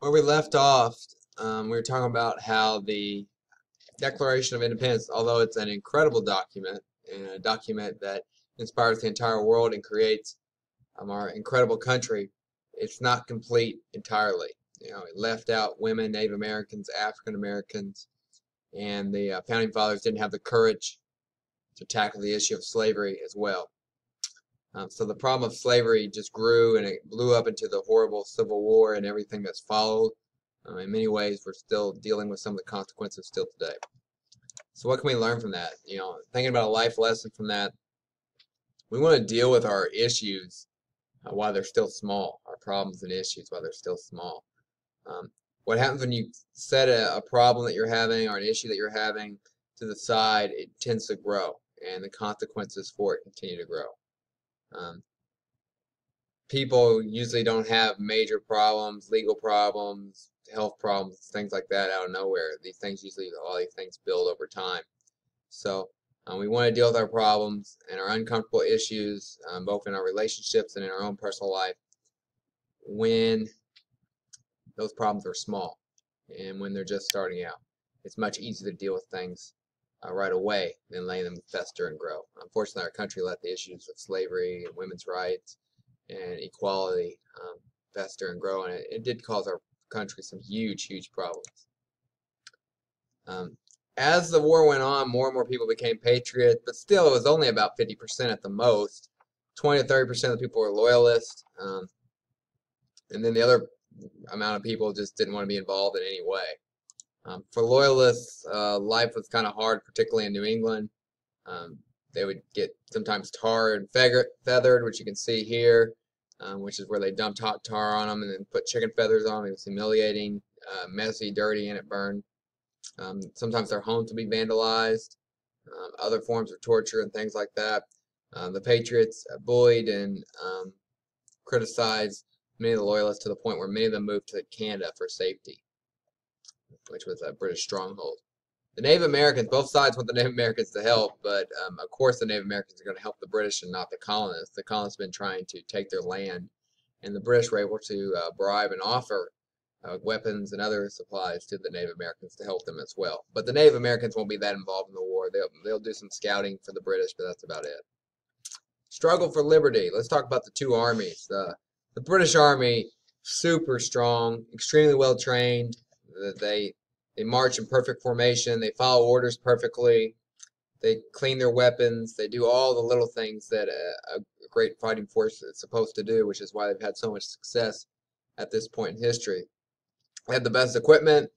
Where we left off, we were talking about how the Declaration of Independence, although it's an incredible document and a document that inspires the entire world and creates our incredible country, it's not complete entirely. It left out women, Native Americans, African Americans, and the founding fathers didn't have the courage to tackle the issue of slavery as well. So the problem of slavery just grew and it blew up into the horrible Civil War and everything that's followed. In many ways, we're still dealing with some of the consequences still today. So what can we learn from that? Thinking about a life lesson from that, we want to deal with our issues while they're still small, our problems and issues while they're still small. What happens when you set a problem that you're having or an issue that you're having to the side, it tends to grow, and the consequences for it continue to grow. People usually don't have major problems, legal problems, health problems, things like that out of nowhere. All these things build over time. So we want to deal with our problems and our uncomfortable issues, both in our relationships and in our own personal life, when those problems are small and when they're just starting out. It's much easier to deal with things right away than letting them fester and grow. Unfortunately, our country let the issues of slavery and women's rights and equality fester and grow, and it did cause our country some huge, huge problems. As the war went on, more and more people became patriots, but still it was only about 50% at the most. 20 to 30% of the people were loyalists, and then the other amount of people just didn't want to be involved in any way. For loyalists, life was kind of hard, particularly in New England. They would get sometimes tarred and feathered, which you can see here, which is where they dumped hot tar on them and then put chicken feathers on them. It was humiliating, messy, dirty, and it burned. Sometimes their homes would be vandalized, other forms of torture and things like that. The Patriots bullied and criticized many of the loyalists to the point where many of them moved to Canada for safety, which was a British stronghold. The Native Americans, both sides want the Native Americans to help, but of course the Native Americans are going to help the British and not the colonists. The colonists have been trying to take their land, and the British were able to bribe and offer weapons and other supplies to the Native Americans to help them as well. But the Native Americans won't be that involved in the war. They'll do some scouting for the British, but that's about it. Struggle for liberty. Let's talk about the two armies. The British Army, super strong, extremely well trained. They march in perfect formation. They follow orders perfectly. They clean their weapons. They do all the little things that a great fighting force is supposed to do, which is why they've had so much success at this point in history. They have the best equipment.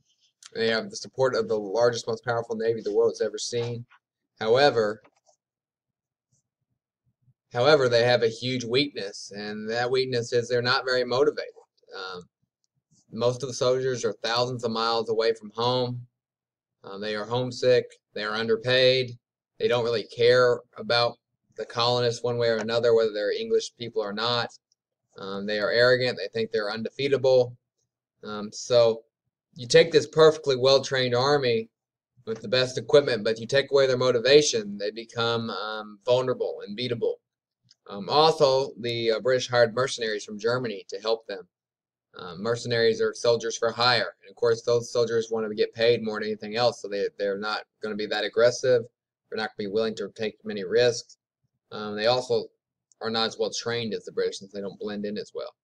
They have the support of the largest, most powerful navy the world has ever seen. However, they have a huge weakness, and that weakness is they're not very motivated. Most of the soldiers are thousands of miles away from home. They are homesick. They are underpaid. They don't really care about the colonists one way or another, whether they're English people or not. They are arrogant. They think they're undefeatable. So you take this perfectly well-trained army with the best equipment, but you take away their motivation, they become vulnerable and beatable. Also, the British hired mercenaries from Germany to help them. Mercenaries are soldiers for hire, and of course those soldiers want to get paid more than anything else, so they're not going to be that aggressive. They're not going to be willing to take many risks. They also are not as well trained as the British, since they don't blend in as well.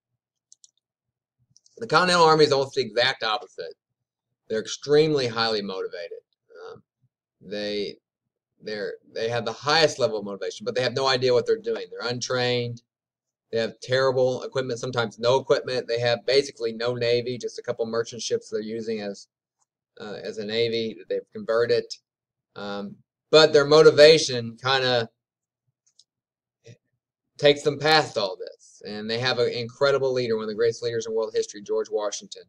The Continental Army is almost the exact opposite. They're extremely highly motivated. They have the highest level of motivation, but they have no idea what they're doing. They're untrained. They have terrible equipment, sometimes no equipment. They have basically no navy, just a couple merchant ships they're using as a navy that they've converted. But their motivation kind of takes them past all this. And they have an incredible leader, one of the greatest leaders in world history, George Washington.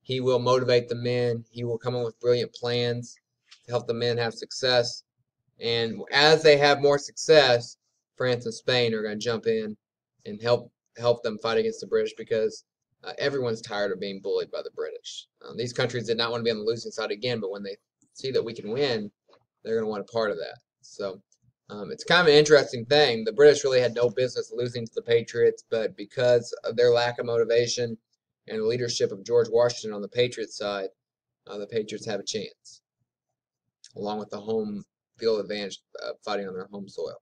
He will motivate the men. He will come up with brilliant plans to help the men have success. And as they have more success, France and Spain are going to jump in and help them fight against the British, because everyone's tired of being bullied by the British. These countries did not want to be on the losing side again, but when they see that we can win, they're going to want a part of that. So it's kind of an interesting thing. The British really had no business losing to the Patriots, but because of their lack of motivation and the leadership of George Washington on the Patriots side, the Patriots have a chance, along with the home field advantage fighting on their home soil.